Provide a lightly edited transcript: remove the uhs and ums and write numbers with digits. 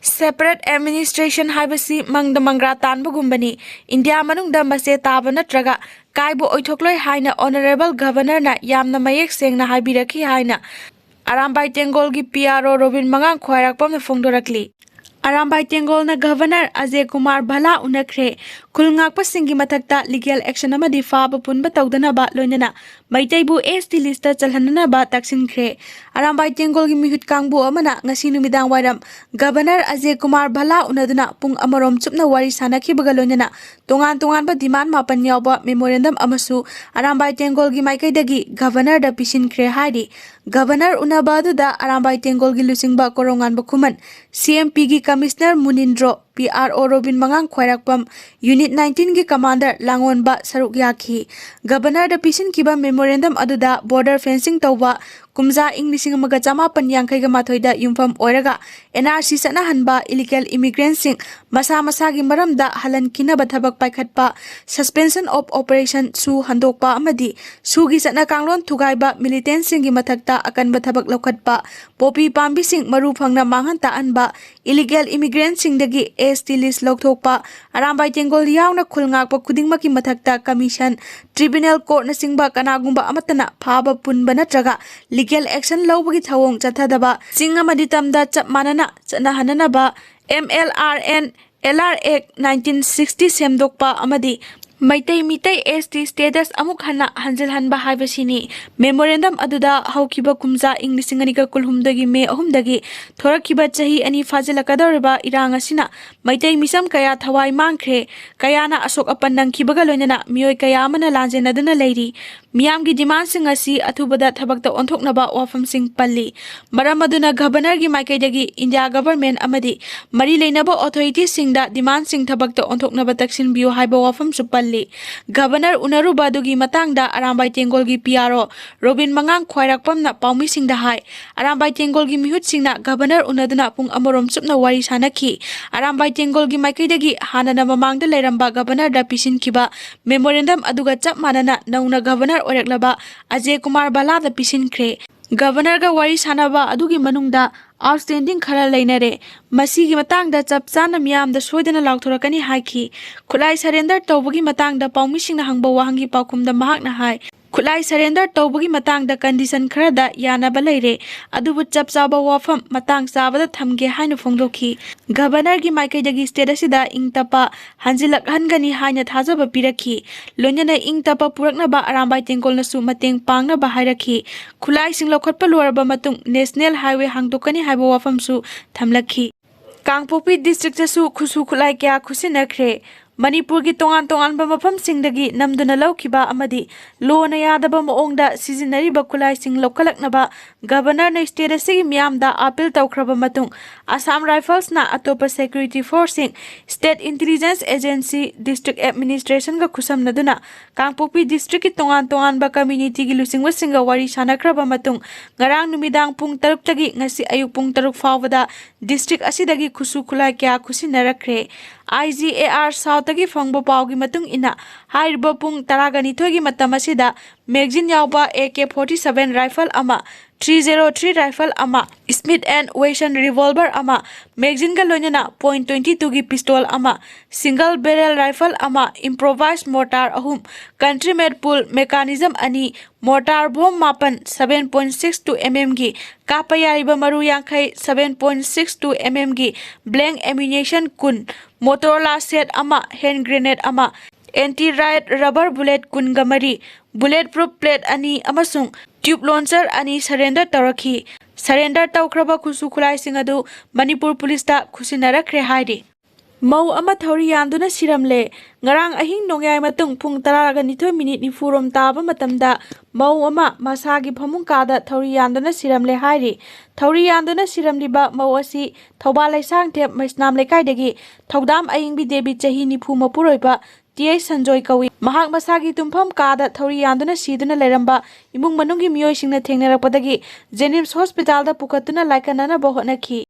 Separate administration haibasi mangda mangra tanbagumani India manungda mase taba natraga kaibu Oithokloi haina Honorable Governor na yamna mayek sengna haibiraki haina Arambai Tengol gi PRO Robin Mangang khwairakpam na phongdorakli Arambai Tengol na Governor Ajay Kumar Bhala unakre kulngakpa singi mathakta legal action amadi faba punba tawdana ba loinana maitaibu ST list chalhanana ba taksinkre Arambai Tengol gi mihut kangbu amana ngasi numidang wairam Governor Ajay Kumar Bhala unaduna pung amarom chupna wari sanakhibaga loinana tongan ba demand mapan yawba memorandum amasu Arambai Tengol gi maikaidagi Governor da pisinkre hairi Governor unabadu da Arambai Tengol gi lusingba korongan bakhuman CMP gi Commissioner Munindro PRO Robin Mangang khwairakpam Unit 19 gi Commander Langon ba saruk yakhi Governor da pisin kiba memorandum aduda border fencing tawba kumza Englishing amaga chama panyankai ga mathoida yumfam oiraga NRC sana hanba illegal immigrants sing masa gi maramda halan kina bathabak paikhatpa suspension of operation su handokpa amadi sugi sana kanglon thugaiba militant sing gi mathakta akan bathabak lokhatpa popi pambi sing maru phangna manghan ta anba illegal immigrants sing dagi ST list lokthokpa Arambai Tengol yauna khulngakpa khudingmaki mathakta commission tribunal court na singba kanagumba amatana phaba punba natraga legal action lawbagi thawong chathadaba singa maditamda chap manana chana hananaba MLRN LR Act 1960 semdokpa amadi Maitai mitai ST status amuk hana hanjil hanba haibasini memorandum aduda haukiba kumza Englishingani kulhumdagi me ahumdagi thorakiba chahi ani fazilakadorba irang asina maitai misam kaya thawai mangkhre kayana asok apandang kibaga loinana mioi kaya amana lanjenaduna leiri miyamgi demand sing asi athubada thabakta onthoknaba wafam sing palli maramaduna governor gi maikaidagi India government amadi mari leinaba authority singda demand sing thabakta onthoknaba taksin biu haiba wafam supalli Governor unaru badugi matangda Arambai Tengol gi PRO Robin Mangang khwairakpam na paumi singda hai Arambai Tengol gi mihut singna Governor unaduna pung amorom chupna wari sanakhi Arambai Tengol gi maikaidagi hanana mamangda leiramba Governor da pisin kiba memorandum aduga chap manana nauna Governor oreklaba Ajay Kumar Bhala da pisin khre Governor ga wari sanaba adugi manungda outstanding khara leinare masigi matangda chap chana miyamda soidana lauthorakani haiki khulai surrender tawbagi matangda paumisingna hangba wahangi paukumda mahakna hai khulai surrender tawbagi matangda condition khara da yanaba leire adubu chap chaba wafam matang chabada thamge hainu phongdokhi governor gi maikaidagi state asida ingtapa hanjilak hangani haina thajaba pirakhi loinana ingtapa purakna ba Arambai Tengol nasu mateng pangna ba hairakhi khulai sing lokhotpa luarba matung national highway hangdokani haiba wafam su thamlakhi Kangpopi district su khusu khulai kya khusinakre Manipur gi tongan ba mafam singdagi namduna lawkiba amadi lona yadaba maongda sizinari ba khulai sing lokhalaknaba governor na state asigi miyamda appeal tawkhraba matung Assam Rifles na atopa security forcing state intelligence agency district administration ga khusamnaduna Kangpopi district ki tongan ba community gi lusingwa singa wari sanakraba matung ngarang numidang pung 3 tagi ngasi ayuk pung 3 fawada district asidagi khusu khulai kya khusinarakhre IGAR South tagi fangbo pawgi matung ina hairiba pung taragani thogi matamasida magazine yawba AK-47 rifle ama 303 rifle ama Smith and Wesson revolver ama magazine ga loinana .22 gi pistol ama single barrel rifle ama improvised mortar ahum country made pull mechanism ani mortar bomb mapan 7.62 mm gi kapayariba maru yankhai 7.62 mm gi blank ammunition kun Motorola set ama hand grenade ama anti-riot rubber bullet kun gamari bulletproof plate ani amasung tube launcher ani surrender tarakhi surrender tawkraba khusu khulai singadu Manipur police ta khusinarakhre hairi Mau ama thori yanduna siramle ngarang ahing nongyai matung pung 12:40 nifurom taba matamda mau ama masagi phamung kada thori yanduna siramle hairi thori yanduna siramliba mau asi thoba laisang thep maisnam lekai dagi thodam ayingbi debi chahi nifu mapuroiba TI Sanjoy kawi mahak masagi tumpham kada thori yanduna siduna leramba imung manungi miyoi singna thengnarakpadagi Jenims Hospital da pukatuna laikanana bohonakhi